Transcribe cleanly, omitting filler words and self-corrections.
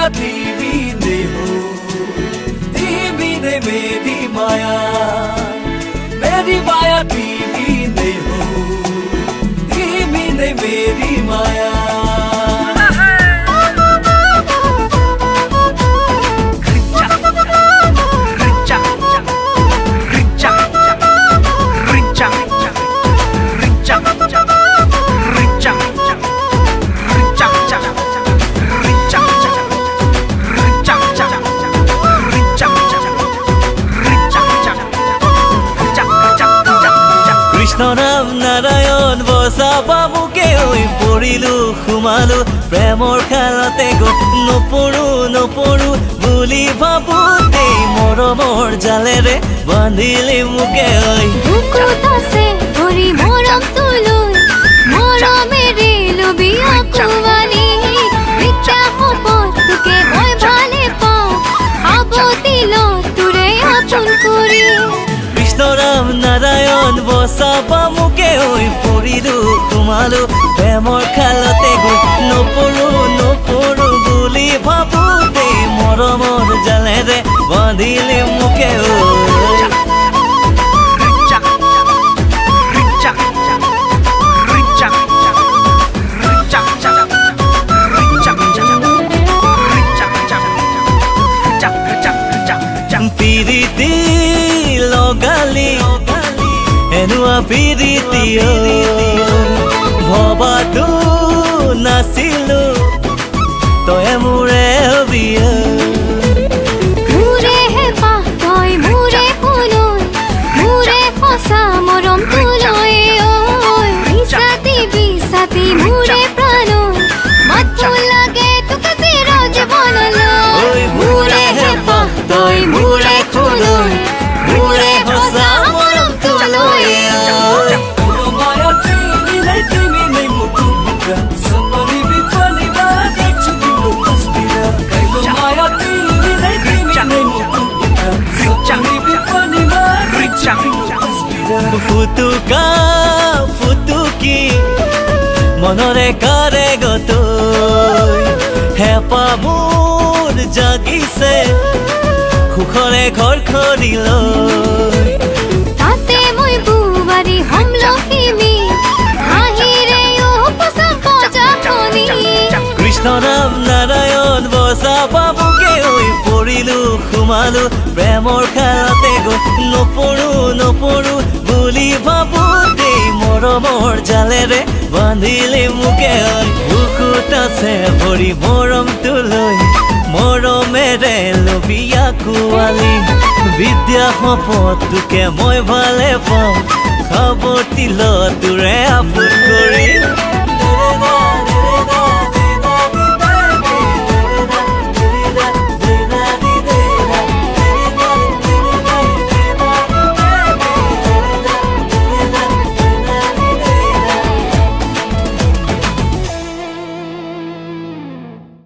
माया धीमी ने हो, धीमी ने मेरी माया धीमी ने हो, धीमी ने मेरी माया কৃষ্ণৰাম নাৰায়ণ বচাবা মোকে হৈ পৰিলো সোমালো প্ৰেমৰ খালতে নপৰো বুলি ভাবোতেই মৰমৰ জালেৰে বান্ধিলি মোকে হৈ বুকুত আছে ভৰি মৰম তুলৈ মৰমেৰে লবি আকুৱালি মিঠা শপত তোকে মই ভালে পাওঁ আবতিলত তোৰে আপোন কৰি কৃষ্ণৰাম নাৰায়ণ বচাবা মোকে হৈ পৰিলো সোমালো প্ৰেমৰ খালতে নপৰো বুলি ভাবোতেই মৰমৰ জালেৰে বান্ধিলি মোকে হৈ পিৰিতি লগালি এনুৱা পিৰিতি ভবাতো নাছিলো তয়ে মোৰে হবি মোৰে হেঁপাহ তই মোৰে শুনৈ মোৰে সঁচা মৰম তুলৈ বিচাতি মোৰে প্ৰাণৈ মাতটো লাগে তোকে চিৰ জীৱনলৈ মোৰে হেঁপাহ তই মোৰে শুনৈ মোৰে সঁচা মৰম তুলৈ माया धीमी ने मुटु मुका सपनी बिपनी बागे चुकिलो तस्बिरा कैलो माया धीमी ने मुटु मुका सपनी बिपनी बागे चुकिलो तस्बिरा ফুটুকি মনৰে কাৰে গতৈ হেঁপাহ মোৰ জাগিছে সুখৰে ঘৰ খৰিলৈ তাতে মই বুবাৰী হমলখিমী হাঁহিৰে উপচাম বজাখনি কৃষ্ণৰাম নাৰায়ণ বচাবা মোকে হৈ পৰিলো সোমালো প্ৰেমৰ খালতে নপৰো বুলি ভাবোতেই মৰমৰ জালেৰে বান্ধিলি মোকে হৈ বুকুত আছে ভৰি মৰম তুলৈ মৰমেৰে লবি আকুৱালি বিদ্যা শপত তোকে মই ভালে পাওঁ সাৱটিলত তোৰে আপোন কৰি